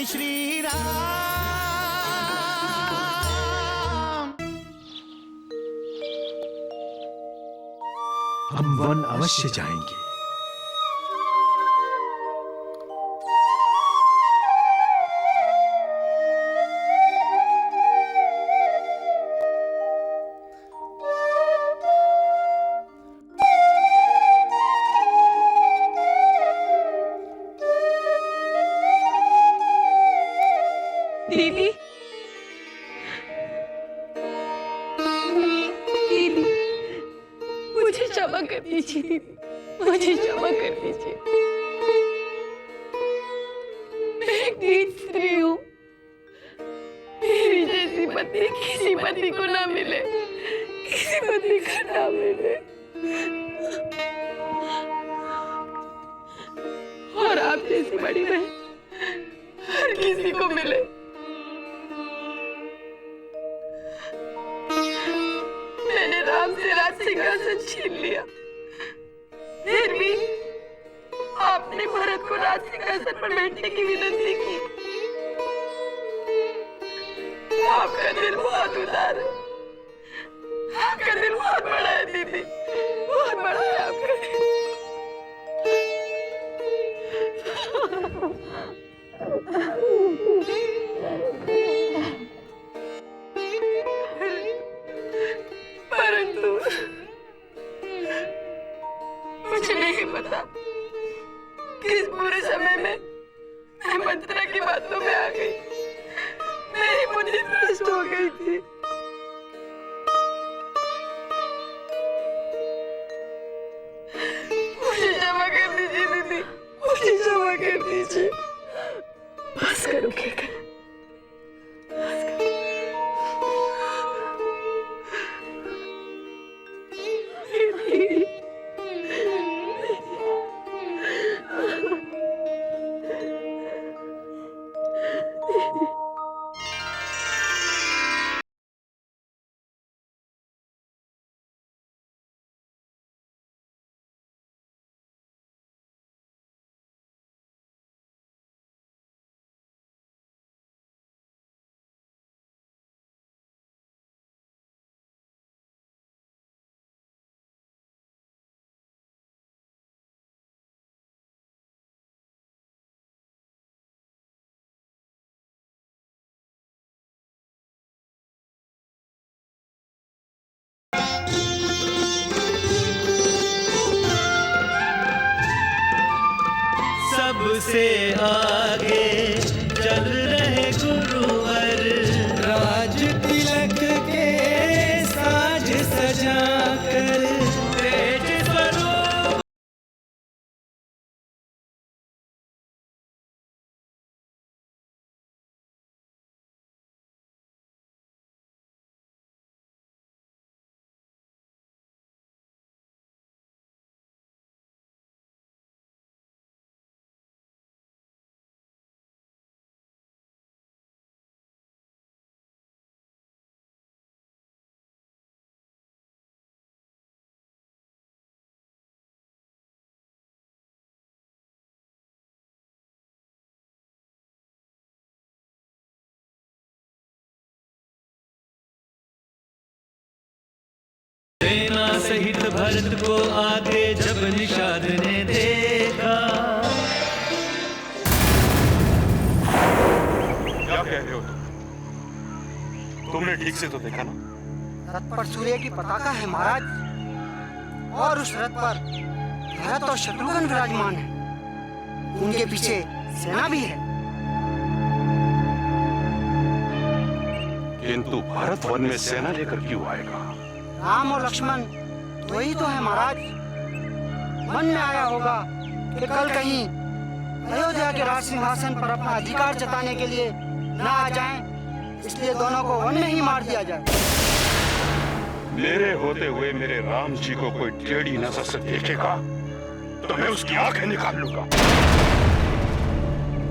जय श्री राम। हम वन अवश्य जाएंगे। दीदी, दीदी, मुझे क्षमा कर दीजिए दीदी, मुझे क्षमा कर दीजिए। मैं एक नीच स्त्री हूँ। मेरी जैसी पत्नी किसी पति को ना मिले, किसी पति को ना मिले। और आप जैसी बड़ी बहन हर किसी को मिले। मैंने राम से राज सिंहासन छीन लिया, फिर भी आपने भरत को राज सिंहासन पर बैठने की विनती की। आपका दिल बहुत उदार है, आपका दिल बहुत बड़ा है दीदी, बहुत बड़ा है आपका दिल। परंतु मुझे नहीं पता किस बुरे समय में मैं मंत्रा की बातों में आ गई। मेरी बुद्धि भ्रष्ट हो गई थी। मुझे क्षमा कर दीजिए दीदी, मुझे क्षमा कर दीजिए। बस करो केकन, बस करो। सबसे आगे चल रहे गुरुवर, राज तिलक के साज सजाकर तेज स्वरूप। सेना सहित भरत को आगे जब निषाद ने देखा। क्या कह रहे हो तुम? तुमने ठीक से तो देखा ना? रथ पर सूर्य की पताका है महाराज, और उस रथ पर भरत और शत्रुघ्न विराजमान है। उनके पीछे सेना भी है। किंतु भारत वन में सेना लेकर क्यों आएगा? राम और लक्ष्मण तो ही तो है महाराज। मन में आया होगा कि कल कहीं अयोध्या के राज सिंहासन पर अपना अधिकार जताने के लिए न आ जाएं, इसलिए दोनों को वन में ही मार दिया जाए। मेरे होते हुए मेरे राम जी को कोई टेढ़ी नजर से देखेगा तो मैं उसकी आंखें निकाल लूंगा।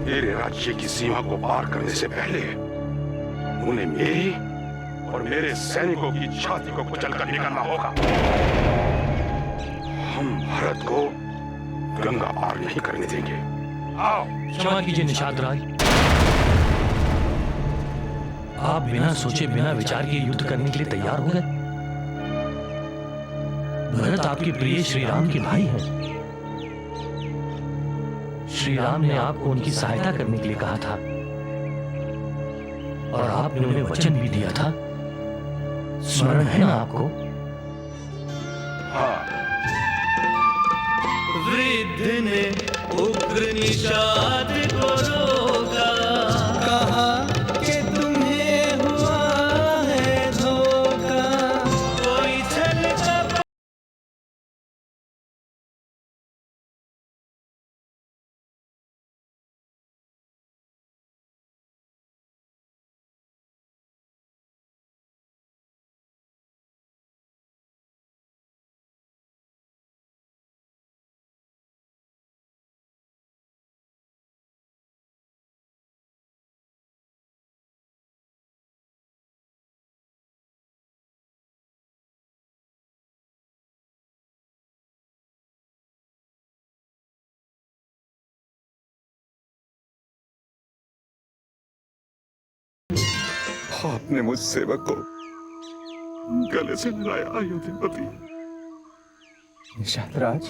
मेरे राज्य की सीमा को पार करने से पहले उन्हें मेरी और मेरे सैनिकों की छाती को कुचलकर निकलना होगा। हम भारत को गंगा पार नहीं करने देंगे। आओ। क्षमा कीजिए निषाद राज, आप बिना सोचे बिना विचार के युद्ध करने के लिए तैयार हो गए। भरत आपके प्रिय श्री राम के भाई हैं। श्री राम ने आपको उनकी सहायता करने के लिए कहा था और आपने उन्हें वचन भी दिया था। स्मरण है ना आपको? हाँ। वृद्ध ने उग्र निषाद को रोका, कहा कि तुम्हें हुआ है धोखा। कोई छल कपट आपने मुझ सेवक को गले से लगाया अयोध्यापति। निषाद राज,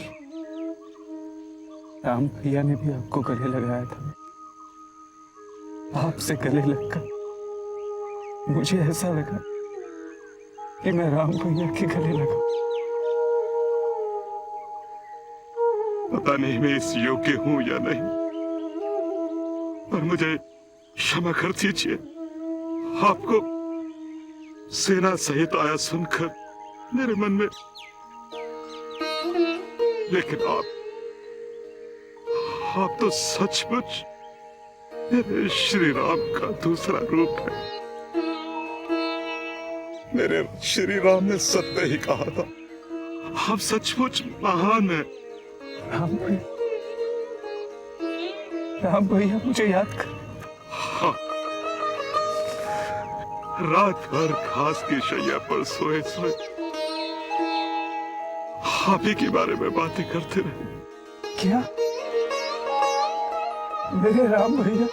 राम भैया ने भी आपको गले लगाया था। आपसे गले लगकर मुझे ऐसा लगा कि मैं राम भैया के गले लगा। पता नहीं मैं इस योग्य हूं या नहीं, पर मुझे क्षमा कर दीजिए। आपको सेना सहित आया सुनकर मेरे मन में, लेकिन आप तो सचमुच मेरे श्री राम का दूसरा रूप है। मेरे श्री राम ने सत्य ही कहा था, आप सचमुच महान हैं। राम भैया मुझे याद कर। हाँ। रात भर घास की शैया पर सोए सोए आप ही के बारे में बातें करते रहे। क्या मेरे राम भैया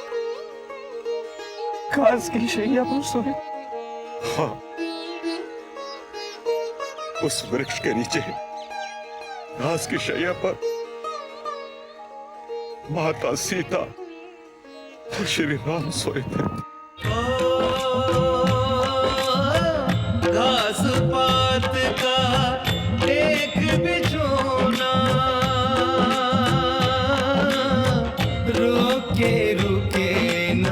घास की शैया पर सोए? हाँ, उस वृक्ष के नीचे घास की शैया पर माता सीता और श्री राम सोए थे। घास पात का एक बिछोना, रोके रुके न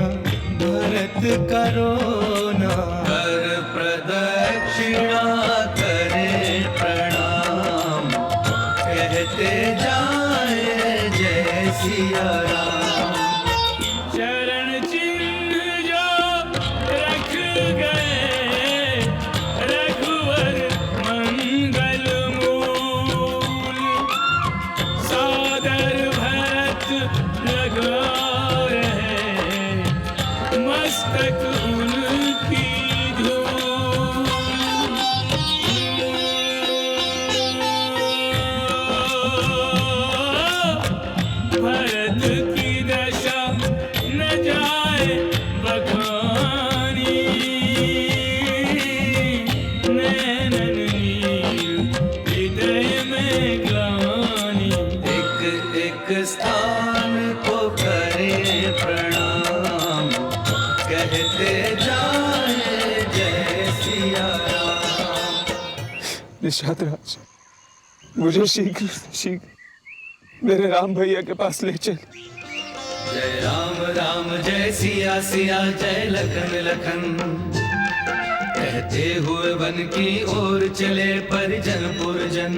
भरत करोना। कर प्रदक्षिणा करे प्रणाम, कहते जाए जय सिया राम। चरण चिन्ह जो रख गए, रघुवर मंगल मूल। सादर भरत लगा रहे, मस्तक उनकी धूल। भरत की दशा न जाए बखानी, नैनन नील हृदय में ग्लानि। एक एक स्थान को करे प्रणाम, कहते जाए जय सिया राम। निषाद राज, मुझे शीघ्र शीघ्र मेरे राम भैया के पास ले चल। जय राम राम जय सिया सिया जय लखन लखन। कहते हुए वन की ओर चले परिजन पुरजन।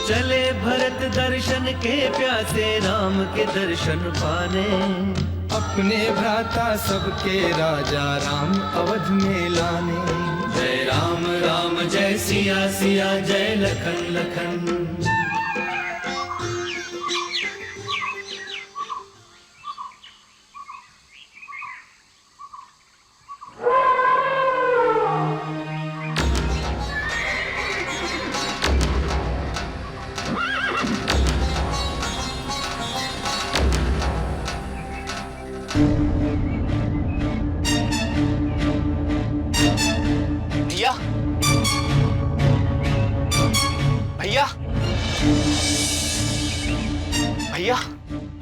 चले भरत दर्शन के प्यासे राम के दर्शन पाने। अपने भ्राता सबके राजा राम अवध में लाने। जय राम राम जय सिया सिया जय लखन लखन।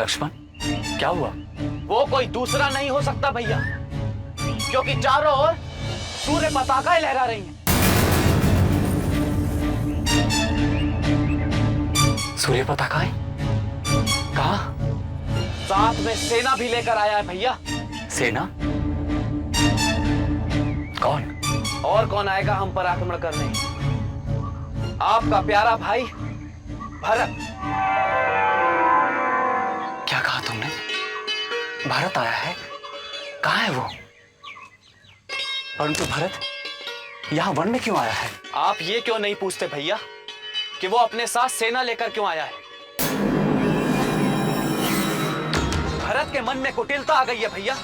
लक्ष्मण, क्या हुआ? वो कोई दूसरा नहीं हो सकता भैया, क्योंकि चारों ओर सूर्य पताकाएं लहरा रही हैं। सूर्य पताकाएं? कहाँ? साथ में सेना भी लेकर आया है भैया। सेना? कौन? और कौन आएगा हम पर आक्रमण करने? आपका प्यारा भाई भरत। क्या कहा तुमने? भारत आया है? कहाँ है वो? परंतु भरत यहाँ वन में क्यों आया है? आप ये क्यों नहीं पूछते भैया कि वो अपने साथ सेना लेकर क्यों आया है? भरत के मन में कुटिलता आ गई है भैया।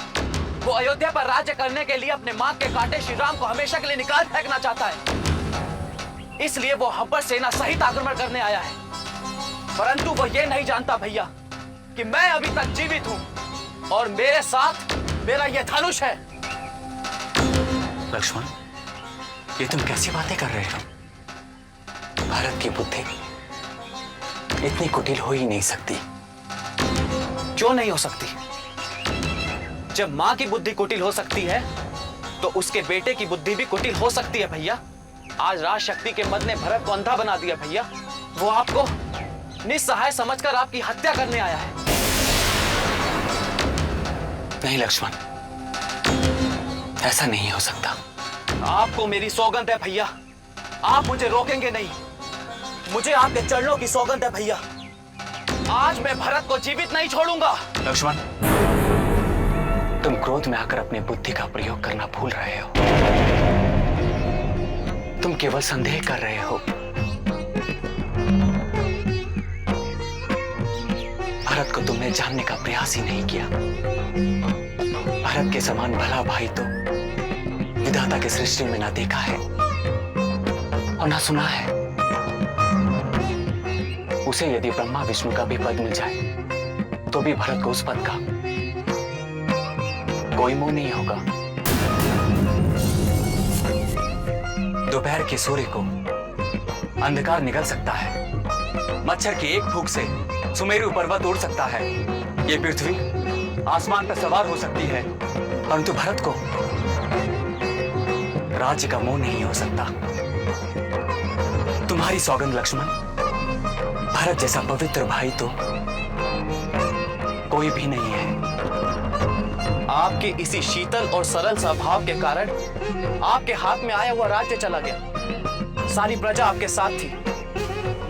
वो अयोध्या पर राज्य करने के लिए अपने मां के काटे श्री राम को हमेशा के लिए निकाल फेंकना चाहता है। इसलिए वो हम पर सेना सहित आक्रमण करने आया है। परंतु वो ये नहीं जानता भैया कि मैं अभी तक जीवित हूं और मेरे साथ मेरा ये धनुष है। लक्ष्मण, ये तुम कैसी बातें कर रहे हो? भारत की बुद्धि इतनी कुटिल हो ही नहीं सकती। क्यों नहीं हो सकती? जब मां की बुद्धि कुटिल हो सकती है तो उसके बेटे की बुद्धि भी कुटिल हो सकती है भैया। आज राजशक्ति के मद ने भरत को अंधा बना दिया भैया। वो आपको निस्सहाय समझकर आपकी हत्या करने आया है। नहीं लक्ष्मण, ऐसा नहीं हो सकता। आपको मेरी सौगंध है भैया, आप मुझे रोकेंगे नहीं। मुझे आपके चरणों की सौगंध है भैया। आज मैं भरत को जीवित नहीं छोड़ूंगा। लक्ष्मण, तुम क्रोध में आकर अपनी बुद्धि का प्रयोग करना भूल रहे हो। तुम केवल संदेह कर रहे हो। भारत को तुमने जानने का प्रयास ही नहीं किया। भारत के समान भला भाई तो विधाता की सृष्टि में ना देखा है और ना सुना है। उसे यदि ब्रह्मा विष्णु का भी पद मिल जाए तो भी भरत को उस पद का कोई मोह नहीं होगा। दोपहर के सूर्य को अंधकार निगल सकता है। मच्छर की एक फूंक से सुमेरु पर्वत उड़ सकता है। ये पृथ्वी आसमान पर सवार हो सकती है, परंतु भरत को राज्य का मोह नहीं हो सकता। तुम्हारी सौगंध लक्ष्मण, भरत जैसा पवित्र भाई तो कोई भी नहीं है। आपके इसी शीतल और सरल स्वभाव के कारण आपके हाथ में आया हुआ राज्य चला गया। सारी प्रजा आपके साथ थी।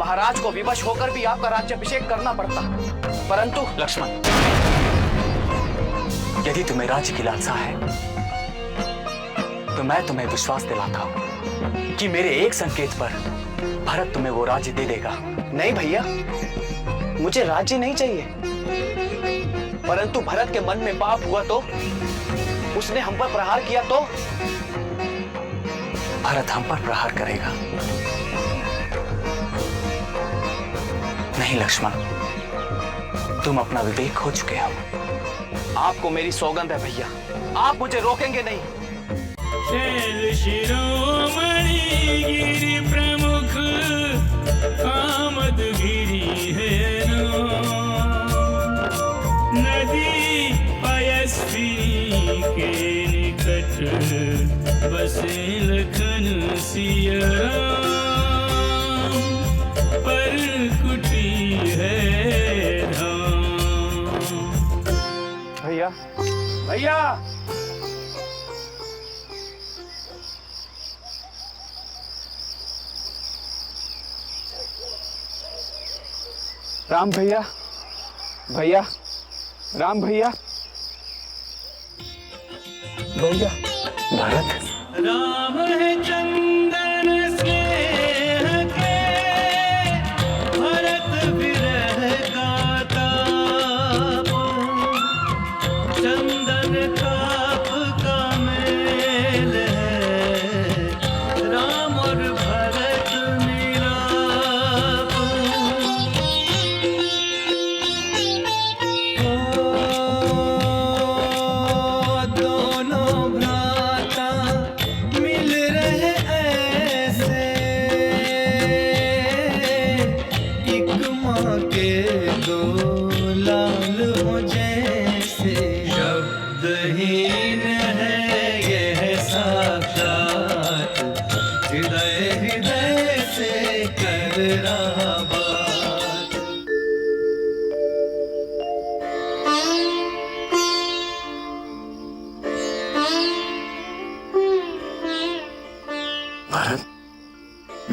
महाराज को विवश होकर भी आपका राज्याभिषेक करना पड़ता। परंतु लक्ष्मण, यदि तुम्हें राज्य की लालसा है तो मैं तुम्हें विश्वास दिलाता हूं कि मेरे एक संकेत पर भरत तुम्हें वो राज्य दे देगा। नहीं भैया, मुझे राज्य नहीं चाहिए। परंतु भरत के मन में पाप हुआ तो, उसने हम पर प्रहार किया तो? भरत हम पर प्रहार करेगा? नहीं लक्ष्मण, तुम अपना विवेक खो चुके हो। आपको मेरी सौगंध है भैया, आप मुझे रोकेंगे नहीं। शैल शिरोमणि गिरि प्रमुख आमद गिरी है नदी पयस्विनी के निकट बसे लखन सिया राम पर कुटी है धाम। भैया भैया, राम भैया, भैया, राम भैया, भैया। भरत, राम है चंदन स्नेह के, भरत विरह का ताप, चंदन ताप का मेल है, राम और भरत मिलाप। दोनों भ्राता मिल रहे ऐसे, एक माँ के दो लाल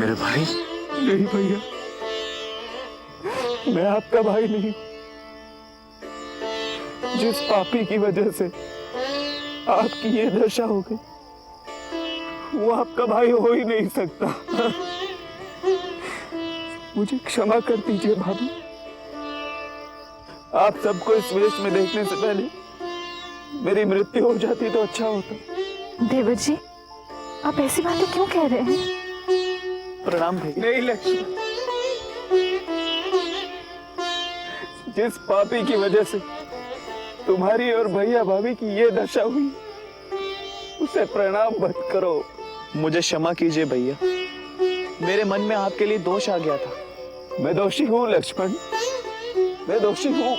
मेरे भाई? नहीं भैया, मैं आपका भाई नहीं। जिस पापी की वजह से आपकी ये दशा हो गई, वो आपका भाई हो ही नहीं सकता। मुझे क्षमा कर दीजिए भाभी। आप सबको इस वेश में देखने से पहले मेरी मृत्यु हो जाती तो अच्छा होता। देवर जी, आप ऐसी बातें क्यों कह रहे हैं? प्रणाम भैया। नहीं लक्ष्मण, जिस पापी की वजह से तुम्हारी और भैया भाभी की ये दशा हुई, उसे प्रणाम मत करो। मुझे क्षमा कीजिए भैया, मेरे मन में आपके लिए दोष आ गया था। मैं दोषी हूँ लक्ष्मण, मैं दोषी हूँ।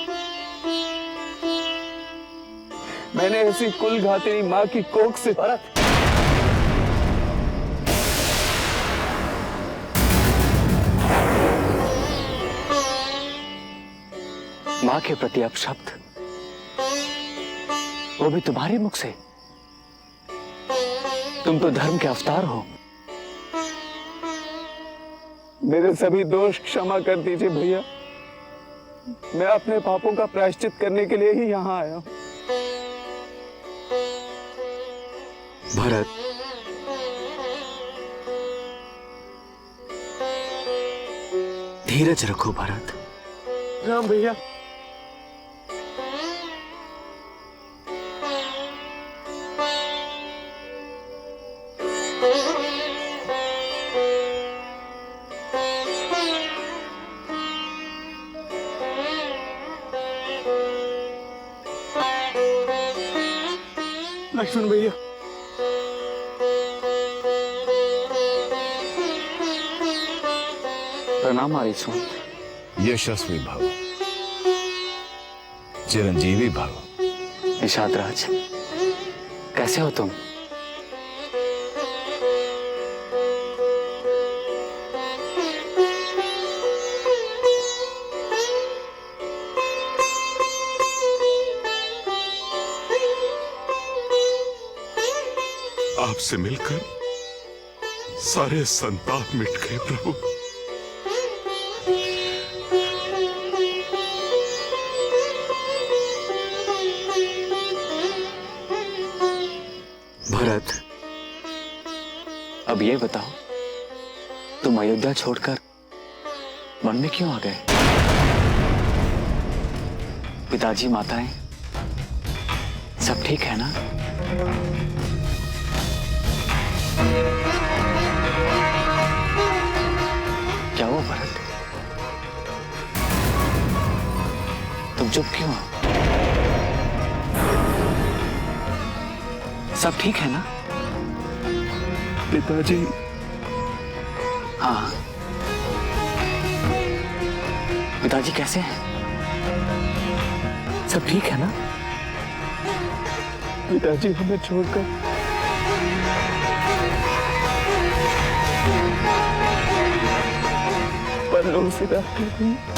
मैंने ऐसी कुलघातिनी माँ की कोख से भरत, मां के प्रति अपशब्द, वो भी तुम्हारे मुख से। तुम तो धर्म के अवतार हो। मेरे सभी दोष क्षमा कर दीजिए भैया। मैं अपने पापों का प्रायश्चित करने के लिए ही यहाँ आया हूँ। भरत, धीरज रखो भरत। राम भैया। लक्ष्मण भैया, प्रणाम आयुष्मान। यशस्वी भव, चिरंजीवी भव। निषाद राज, कैसे हो तुम? आपसे मिलकर सारे संताप मिट गए प्रभु। भरत, अब ये बताओ, तुम अयोध्या छोड़कर वन में क्यों आ गए? पिताजी, माताएं सब ठीक है ना? क्या हुआ भरत? तुम चुप क्यों हो? सब ठीक है ना? पिताजी। हाँ, पिताजी कैसे हैं? सब ठीक है ना? पिताजी हमें छोड़कर परलोक से जाते हैं।